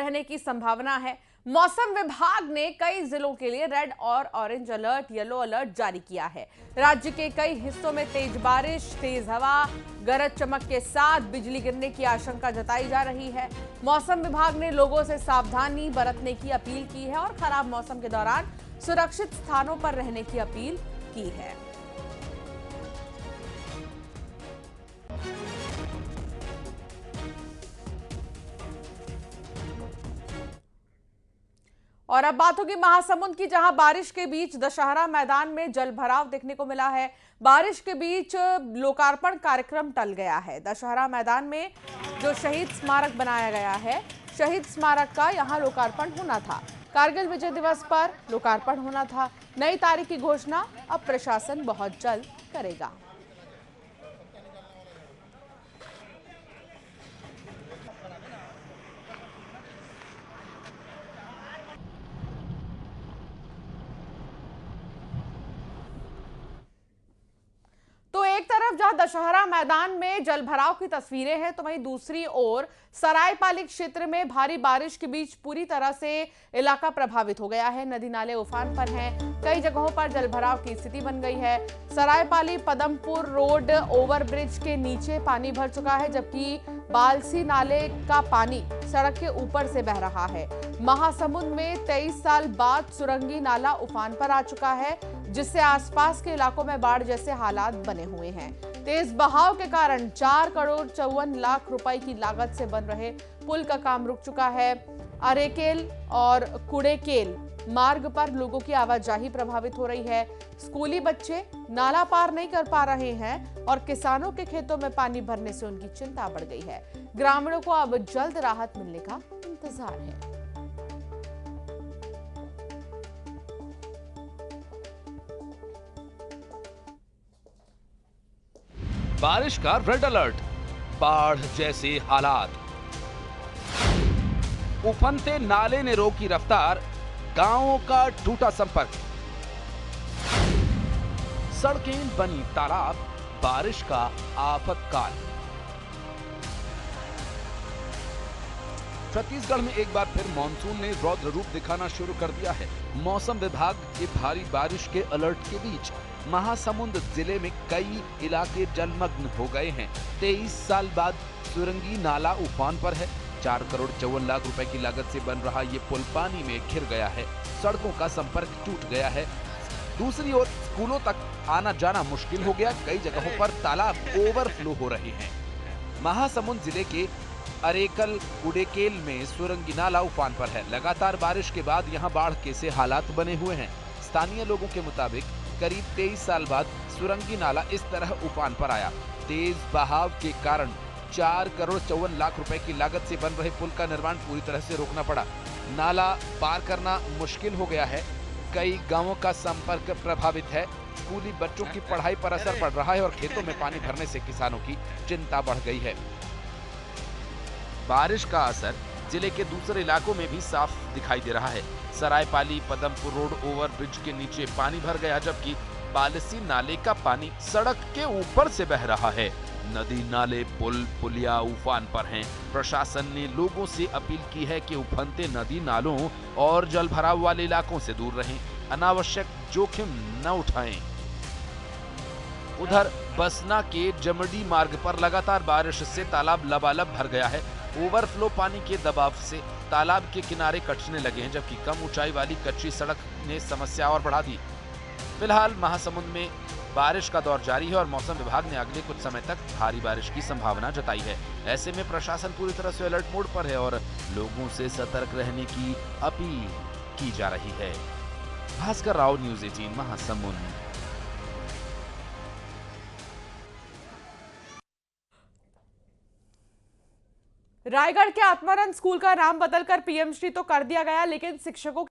रहने की संभावना है। मौसम विभाग ने कई जिलों के लिए रेड और ऑरेंज अलर्ट, येलो अलर्ट जारी किया है। राज्य के कई हिस्सों में तेज बारिश, तेज हवा, गरज चमक के साथ बिजली गिरने की आशंका जताई जा रही है। मौसम विभाग ने लोगों से सावधानी बरतने की अपील की है और खराब मौसम के दौरान सुरक्षित स्थानों पर रहने की अपील की है। और अब बात होगी महासमुंद की, जहां बारिश के बीच दशहरा मैदान में जलभराव देखने को मिला है। बारिश के बीच लोकार्पण कार्यक्रम टल गया है। दशहरा मैदान में जो शहीद स्मारक बनाया गया है, शहीद स्मारक का यहां लोकार्पण होना था। कारगिल विजय दिवस पर लोकार्पण होना था। नई तारीख की घोषणा अब प्रशासन बहुत जल्द करेगा। तो एक तरफ जहां दशहरा मैदान में जलभराव की तस्वीरें हैं, तो वहीं दूसरी ओर सरायपाली क्षेत्र में भारी बारिश के बीच पूरी तरह से इलाका प्रभावित हो गया है। नदी नाले उफान पर हैं। कई जगहों पर जलभराव की स्थिति बन गई है। सरायपाली पदमपुर रोड ओवरब्रिज के नीचे पानी भर चुका है, जबकि बालसी नाले का पानी सड़क के ऊपर से बह रहा है। महासमुंद में 23 साल बाद सुरंगी नाला उफान पर आ चुका है, जिससे आसपास के इलाकों में बाढ़ जैसे हालात बने हुए हैं। तेज बहाव के कारण 4 करोड़ 54 लाख रुपए की लागत से बन रहे पुल का काम रुक चुका है। अरेकेल और कुड़ेकेल मार्ग पर लोगों की आवाजाही प्रभावित हो रही है। स्कूली बच्चे नाला पार नहीं कर पा रहे हैं और किसानों के खेतों में पानी भरने से उनकी चिंता बढ़ गई है। ग्रामीणों को अब जल्द राहत मिलने का इंतजार है। बारिश का रेड अलर्ट, बाढ़ जैसे हालात, उफनते नाले ने रोकी रफ्तार, गांवों का टूटा संपर्क, सड़कें बनी तालाब, बारिश का आफतकाल। छत्तीसगढ़ में एक बार फिर मानसून ने रौद्र रूप दिखाना शुरू कर दिया है। मौसम विभाग की भारी बारिश के अलर्ट के बीच महासमुंद जिले में कई इलाके जलमग्न हो गए हैं। 23 साल बाद सुरंगी नाला उफान पर है। 4 करोड़ 54 लाख रुपए की लागत से बन रहा ये पुल पानी में घिर गया है। सड़कों का संपर्क टूट गया है। दूसरी ओर स्कूलों तक आना जाना मुश्किल हो गया। कई जगहों पर तालाब ओवरफ्लो हो रहे हैं। महासमुंद जिले के अरेकल कुड़ेकेल में सुरंगी नाला उफान पर है। लगातार बारिश के बाद यहाँ बाढ़ के से हालात बने हुए हैं। स्थानीय लोगों के मुताबिक करीब 23 साल बाद सुरंगी नाला इस तरह उफान पर आया। तेज बहाव के कारण 4 करोड़ 54 लाख रुपए की लागत से बन रहे पुल का निर्माण पूरी तरह से रोकना पड़ा। नाला पार करना मुश्किल हो गया है। कई गांवों का संपर्क प्रभावित है। स्कूली बच्चों की पढ़ाई पर असर पड़ रहा है और खेतों में पानी भरने से किसानों की चिंता बढ़ गई है। बारिश का असर जिले के दूसरे इलाकों में भी साफ दिखाई दे रहा है। सरायपाली पदमपुर रोड ओवरब्रिज के नीचे पानी भर गया, जबकि बालसी नाले का पानी सड़क के ऊपर से बह रहा है। नदी नाले पुल पुलिया उफान पर हैं। प्रशासन ने लोगों से अपील की है कि उफनते नदी नालों और जलभराव वाले इलाकों से दूर रहें, अनावश्यक जोखिम न उठाएं। उधर बसना के जमडी मार्ग पर लगातार बारिश से तालाब लबालब भर गया है। ओवरफ्लो पानी के दबाव से तालाब के किनारे कटने लगे हैं, जबकि कम ऊंचाई वाली कच्ची सड़क ने समस्या और बढ़ा दी। फिलहाल महासमुंद में बारिश का दौर जारी है और मौसम विभाग ने अगले कुछ समय तक भारी बारिश की संभावना जताई है। ऐसे में प्रशासन पूरी तरह से अलर्ट मोड पर है और लोगों से सतर्क रहने की अपील की जा रही है। भास्कर राव, न्यूज़ 18, महासमुंद। रायगढ़ के आत्मानंद स्कूल का नाम बदलकर पीएम श्री तो कर दिया गया, लेकिन शिक्षकों